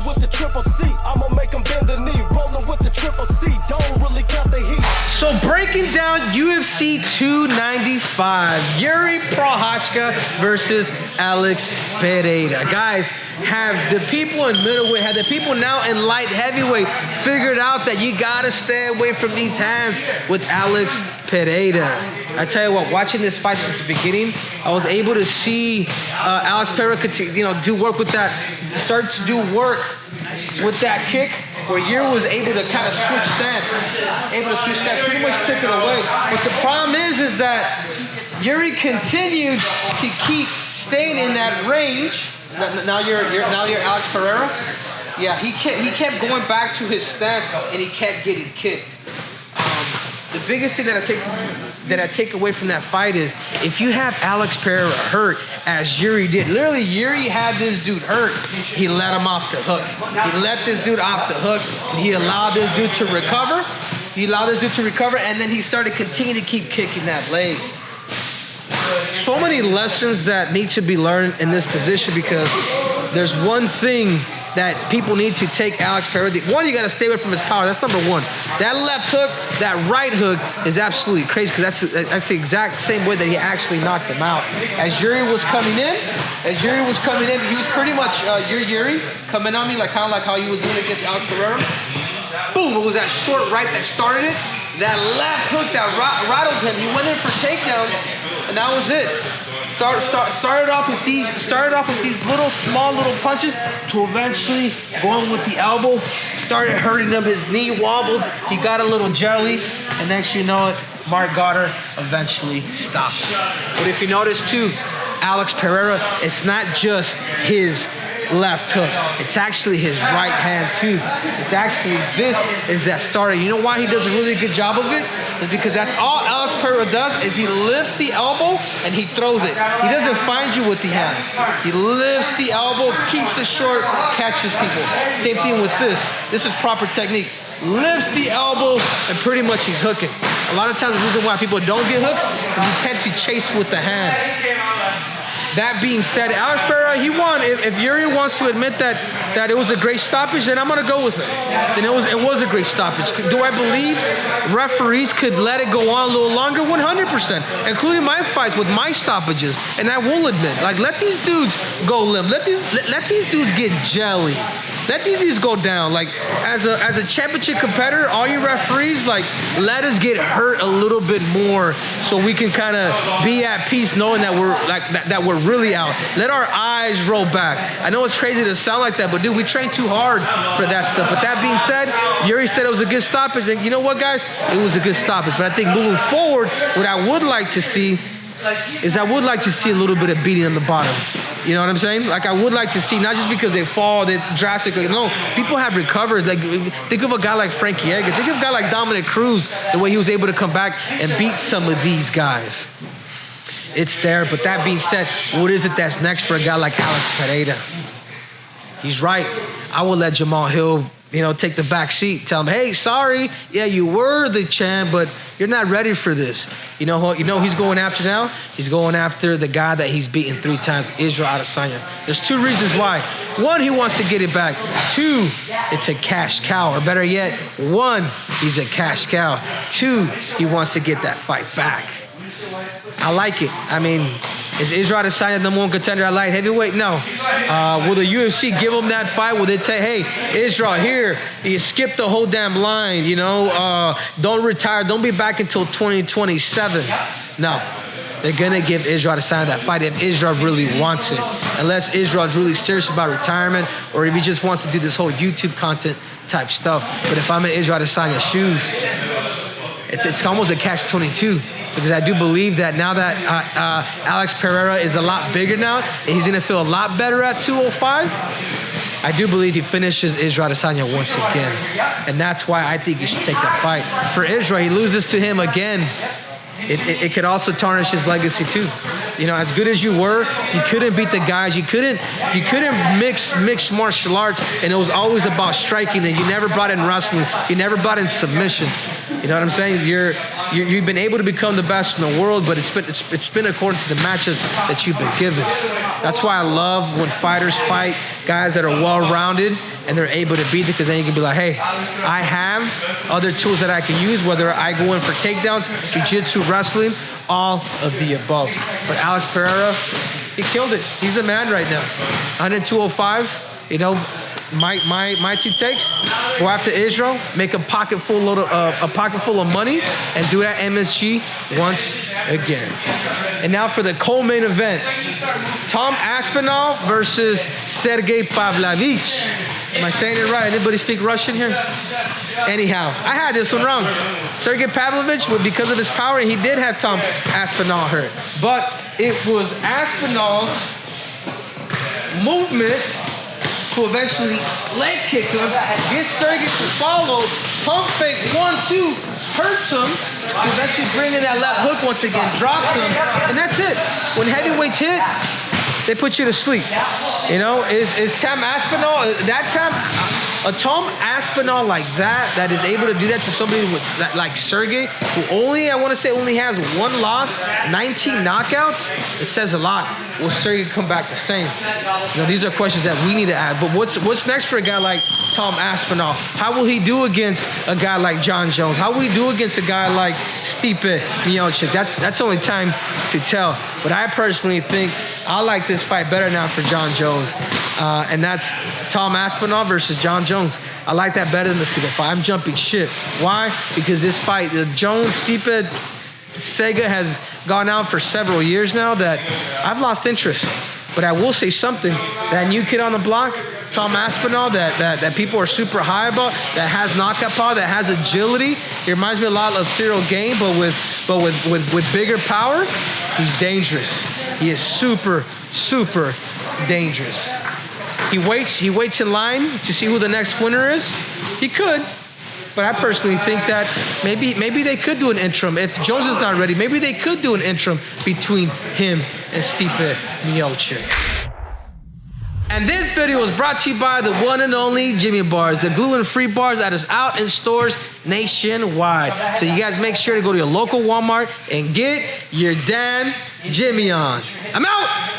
Rolling with the triple C, I'ma make him bend the knee. Rolling with the triple C, don't really count the heat. So breaking down UFC 295, Yuri Prochazka versus Alex Pereira. Guys, have the people in middleweight, have the people now in light heavyweight figured out that you gotta stay away from these hands with Alex Pereira? I tell you what, watching this fight since the beginning, I was able to see Alex Pereira do work with that, start to do work with that kick, where Yuri was able to kind of switch stance, pretty much took it away. But the problem is that Yuri continued to keep staying in that range. Now you're Alex Pereira. Yeah, he kept going back to his stance and he kept getting kicked. The biggest thing that I take away from that fight is if you have Alex Pereira hurt, as Yuri did. Literally, Yuri had this dude hurt. He let him off the hook. He let this dude off the hook, and he allowed this dude to recover. And then he started continuing to keep kicking that leg. So many lessons that need to be learned in this position, because there's one thing that people need to take Alex Pereira. One, you got to stay away from his power. That's number one. That left hook, that right hook is absolutely crazy, because that's the exact same way that he actually knocked him out. As Yuri was coming in, he was pretty much Yuri coming on me, kind of like how he was doing against Alex Pereira. Boom! It was that short right that started it. That left hook that rattled him. He went in for takedowns, and that was it. Started off with these small little punches to eventually going with the elbow. Started hurting him. His knee wobbled. He got a little jelly, and next you know it, Mark Goddard eventually stopped. But if you notice too, Alex Pereira, it's not just his left hook. It's actually his right hand too. It's actually, this is that starter. You know why he does a really good job of it? It's because that's all Alex Pereira does, is he lifts the elbow and he throws it. He doesn't find you with the hand. He lifts the elbow, keeps it short, catches people. Same thing with this. This is proper technique. Lifts the elbow and pretty much he's hooking. A lot of times the reason why people don't get hooks is you tend to chase with the hand. That being said, Alex Pereira, he won. If Yuri wants to admit that it was a great stoppage, then I'm gonna go with it. Then it was a great stoppage. Do I believe referees could let it go on a little longer? 100%, including my fights with my stoppages. And I will admit, let these dudes go limp. Let these dudes get jelly. Let these dudes go down. As a championship competitor, all you referees, let us get hurt a little bit more so we can kind of be at peace knowing that we're really out. Let our eyes roll back. I know it's crazy to sound like that, but dude, we train too hard for that stuff. But that being said, Yuri said it was a good stoppage, and you know what, guys? It was a good stoppage. But I think moving forward, what I would like to see is a little bit of beating on the bottom. You know what I'm saying? I would like to see, not just because they fall, they drastically, no, people have recovered. Think of a guy like Frankie Edgar. Think of a guy like Dominic Cruz, the way he was able to come back and beat some of these guys. It's there, but that being said, what is it that's next for a guy like Alex Pereira? He's right. I would let Jamal Hill, take the back seat. Tell him, hey, sorry, yeah, you were the champ, but you're not ready for this. You know who he's going after now? He's going after the guy that he's beaten 3 times, Israel Adesanya. There's 2 reasons why. 1, he wants to get it back. 2, it's a cash cow. Or better yet, 1, he's a cash cow. 2, he wants to get that fight back. I like it. I mean, is Israel Adesanya number 1 contender at light heavyweight? No. Will the UFC give him that fight? Will they say, hey, Israel, here, you skipped the whole damn line, don't retire, don't be back until 2027. No. They're going to give Israel Adesanya that fight if Israel really wants it. Unless Israel is really serious about retirement, or if he just wants to do this whole YouTube content type stuff. But if I'm in Israel Adesanya's shoes, it's almost a catch-22. Because I do believe that now that Alex Pereira is a lot bigger now, and he's going to feel a lot better at 205, I do believe he finishes Israel Adesanya once again. And that's why I think he should take that fight. For Israel, he loses to him again. It could also tarnish his legacy too. As good as you were, you couldn't beat the guys. You couldn't mix martial arts, and it was always about striking. And you never brought in wrestling. You never brought in submissions. You know what I'm saying? You've been able to become the best in the world, but it's been according to the matchups that you've been given. That's why I love when fighters fight guys that are well-rounded and they're able to beat it, because then you can be like, hey, I have other tools that I can use, whether I go in for takedowns, jiu-jitsu, wrestling, all of the above. But Alex Pereira, he killed it. He's the man right now. 102.05, you know, my two takes: go after Israel, make a pocket full of money, and do that MSG once again. And now for the co-main event: Tom Aspinall versus Sergey Pavlovich. Am I saying it right? Anybody speak Russian here? Anyhow, I had this one wrong. Sergey Pavlovich, because of his power, he did have Tom Aspinall hurt, but it was Aspinall's movement to eventually leg kick him, get Sergey to follow, pump fake 1-2, hurts him, to eventually bring in that left hook once again, drops him, and that's it. When heavyweights hit, they put you to sleep. You know, is Tom Aspinall, a Tom Aspinall like that is able to do that to somebody with like Sergey, who only has one loss, 19 knockouts? It says a lot. Will Sergey come back the same? You know, these are questions that we need to add. But what's next for a guy like Tom Aspinall? How will he do against a guy like Jon Jones? How will he do against a guy like Stipe Miocic? That's only time to tell. But I personally think I like this fight better now for Jon Jones. And that's Tom Aspinall versus Jon Jones. I like that better than the Stipe fight. I'm jumping ship. Why? Because this fight, the Jones-Stipe Sega has gone out for several years now that I've lost interest. But I will say something. That new kid on the block, Tom Aspinall, that people are super high about, that has knockout power, that has agility. He reminds me a lot of Cyril Gane, but with bigger power. He's dangerous. He is super, super dangerous. He waits in line to see who the next winner is. He could, but I personally think that maybe they could do an interim. If Jones is not ready, maybe they could do an interim between him and Stipe Miocic. And this video was brought to you by the one and only Jimmy Bars, the gluten-free bars that is out in stores nationwide. So you guys make sure to go to your local Walmart and get your damn Jimmy on. I'm out!